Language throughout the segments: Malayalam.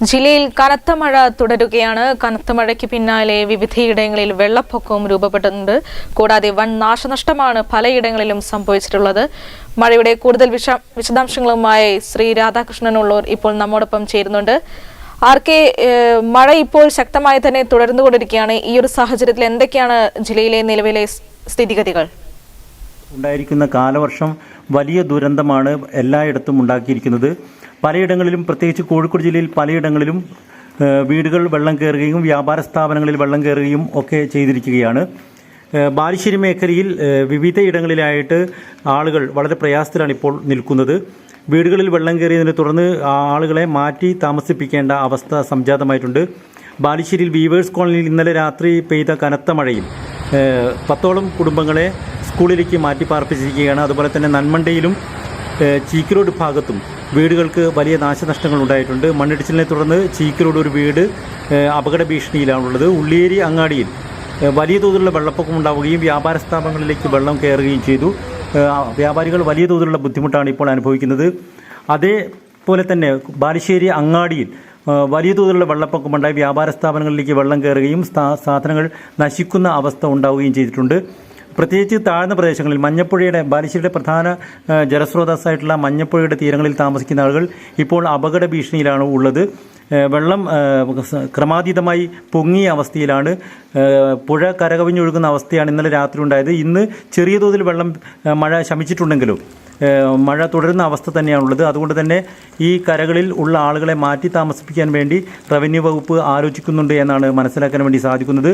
ജില്ലയിൽ കനത്ത മഴ തുടരുകയാണ്. കനത്ത മഴയ്ക്ക് പിന്നാലെ വിവിധയിടങ്ങളിൽ വെള്ളപ്പൊക്കവും രൂപപ്പെട്ടിട്ടുണ്ട്. കൂടാതെ വൻ നാശനഷ്ടമാണ് പലയിടങ്ങളിലും സംഭവിച്ചിട്ടുള്ളത്. മഴയുടെ കൂടുതൽ വിശദാംശങ്ങളുമായി ശ്രീ രാധാകൃഷ്ണനുള്ളൂർ ഇപ്പോൾ നമ്മോടൊപ്പം ചേരുന്നുണ്ട്. ആർക്കെ, മഴ ഇപ്പോൾ ശക്തമായി തന്നെ തുടർന്നുകൊണ്ടിരിക്കുകയാണ്. ഈ ഒരു സാഹചര്യത്തിൽ എന്തൊക്കെയാണ് ജില്ലയിലെ നിലവിലെ സ്ഥിതിഗതികൾ? ഉണ്ടായിരിക്കുന്ന കാലവർഷം വലിയ ദുരന്തമാണ് എല്ലായിടത്തും ഉണ്ടാക്കിയിരിക്കുന്നത്. പലയിടങ്ങളിലും, പ്രത്യേകിച്ച് കോഴിക്കോട് ജില്ലയിൽ പലയിടങ്ങളിലും വീടുകൾ വെള്ളം കയറുകയും വ്യാപാര സ്ഥാപനങ്ങളിൽ വെള്ളം കയറുകയും ഒക്കെ ചെയ്തിരിക്കുകയാണ്. ബാലുശ്ശേരി മേഖലയിൽ വിവിധ ഇടങ്ങളിലായിട്ട് ആളുകൾ വളരെ പ്രയാസത്തിലാണ് ഇപ്പോൾ നിൽക്കുന്നത്. വീടുകളിൽ വെള്ളം കയറിയതിനെ തുടർന്ന് ആളുകളെ മാറ്റി താമസിപ്പിക്കേണ്ട അവസ്ഥ സംജാതമായിട്ടുണ്ട്. ബാലുശ്ശേരിയിൽ വീവേഴ്സ് കോളനിയിൽ ഇന്നലെ രാത്രി പെയ്ത കനത്ത മഴയിൽ 10ഓളം കുടുംബങ്ങളെ സ്കൂളിലേക്ക് മാറ്റി പാർപ്പിച്ചിരിക്കുകയാണ്. അതുപോലെ തന്നെ നന്മണ്ടയിലും ചീക്കിലോട് ഭാഗത്തും വീടുകൾക്ക് വലിയ നാശനഷ്ടങ്ങൾ ഉണ്ടായിട്ടുണ്ട്. മണ്ണിടിച്ചിലിനെ തുടർന്ന് ചീക്കിലോട് ഒരു വീട് അപകട ഭീഷണിയിലാണുള്ളത്. ഉള്ളിയേരി അങ്ങാടിയിൽ വലിയ തോതിലുള്ള വെള്ളപ്പൊക്കം ഉണ്ടാവുകയും വ്യാപാര സ്ഥാപനങ്ങളിലേക്ക് വെള്ളം കയറുകയും ചെയ്തു. വ്യാപാരികൾ വലിയ തോതിലുള്ള ബുദ്ധിമുട്ടാണ് ഇപ്പോൾ അനുഭവിക്കുന്നത്. അതേപോലെ തന്നെ ബാലുശ്ശേരി അങ്ങാടിയിൽ വലിയ തോതിലുള്ള വെള്ളപ്പൊക്കമുണ്ടായി വ്യാപാര സ്ഥാപനങ്ങളിലേക്ക് വെള്ളം കയറുകയും സാധനങ്ങൾ നശിക്കുന്ന അവസ്ഥ ഉണ്ടാവുകയും ചെയ്തിട്ടുണ്ട്. പ്രത്യേകിച്ച് താഴ്ന്ന പ്രദേശങ്ങളിൽ മഞ്ഞപ്പുഴയുടെ, ബാലുശ്ശേരിയുടെ പ്രധാന ജലസ്രോതസ്സായിട്ടുള്ള മഞ്ഞപ്പുഴയുടെ തീരങ്ങളിൽ താമസിക്കുന്ന ആളുകൾ ഇപ്പോൾ അപകട ഭീഷണിയിലാണ് ഉള്ളത്. വെള്ളം ക്രമാതീതമായി പൊങ്ങിയ അവസ്ഥയിലാണ്. പുഴ കരകവിഞ്ഞൊഴുകുന്ന അവസ്ഥയാണ് ഇന്നലെ രാത്രി ഉണ്ടായത്. ഇന്ന് ചെറിയ തോതിൽ മഴ ശമിച്ചിട്ടുണ്ടെങ്കിലും മഴ തുടരുന്ന അവസ്ഥ തന്നെയാണുള്ളത്. അതുകൊണ്ട് തന്നെ ഈ കരകളിൽ ഉള്ള ആളുകളെ മാറ്റി താമസിപ്പിക്കാൻ വേണ്ടി റവന്യൂ വകുപ്പ് ആലോചിക്കുന്നുണ്ട് എന്നാണ് മനസ്സിലാക്കാൻ വേണ്ടി സാധിക്കുന്നത്.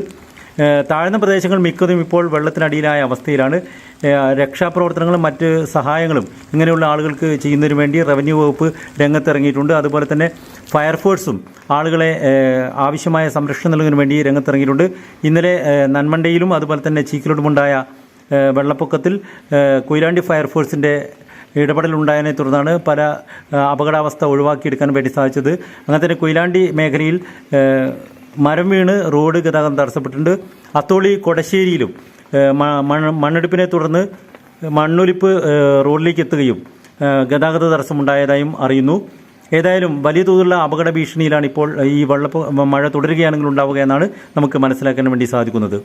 താഴ്ന്ന പ്രദേശങ്ങൾ മിക്കതും ഇപ്പോൾ വെള്ളത്തിനടിയിലായ അവസ്ഥയിലാണ്. രക്ഷാപ്രവർത്തനങ്ങളും മറ്റ് സഹായങ്ങളും ഇങ്ങനെയുള്ള ആളുകൾക്ക് ചെയ്യുന്നതിന് വേണ്ടി റവന്യൂ വകുപ്പ് രംഗത്തിറങ്ങിയിട്ടുണ്ട്. അതുപോലെ തന്നെ ഫയർഫോഴ്സും ആളുകളെ ആവശ്യമായ സംരക്ഷണം നൽകുന്നതിന് വേണ്ടി രംഗത്തിറങ്ങിയിട്ടുണ്ട്. ഇന്നലെ നന്മണ്ടയിലും അതുപോലെ തന്നെ ചീക്കിലോടുമുണ്ടായ വെള്ളപ്പൊക്കത്തിൽ കൊയിലാണ്ടി ഫയർഫോഴ്സിൻ്റെ ഇടപെടലുണ്ടായതിനെ തുടർന്നാണ് പല അപകടാവസ്ഥ ഒഴിവാക്കിയെടുക്കാൻ വേണ്ടി സാധിച്ചത്. അങ്ങനെ തന്നെ കൊയിലാണ്ടി മേഖലയിൽ മരം വീണ് റോഡ് ഗതാഗതം തടസ്സപ്പെട്ടിട്ടുണ്ട്. അത്തോളി കൊടശ്ശേരിയിലും മണ്ണെടുപ്പിനെ തുടർന്ന് മണ്ണൊലിപ്പ് റോഡിലേക്ക് എത്തുകയും ഗതാഗത തടസ്സമുണ്ടായതായും അറിയുന്നു. ഏതായാലും വലിയ തോതിലുള്ള അപകട ഭീഷണിയിലാണ് ഇപ്പോൾ ഈ മഴ തുടരുകയാണെങ്കിൽ ഉണ്ടാവുക എന്നാണ് നമുക്ക് മനസ്സിലാക്കാൻ വേണ്ടി സാധിക്കുന്നത്.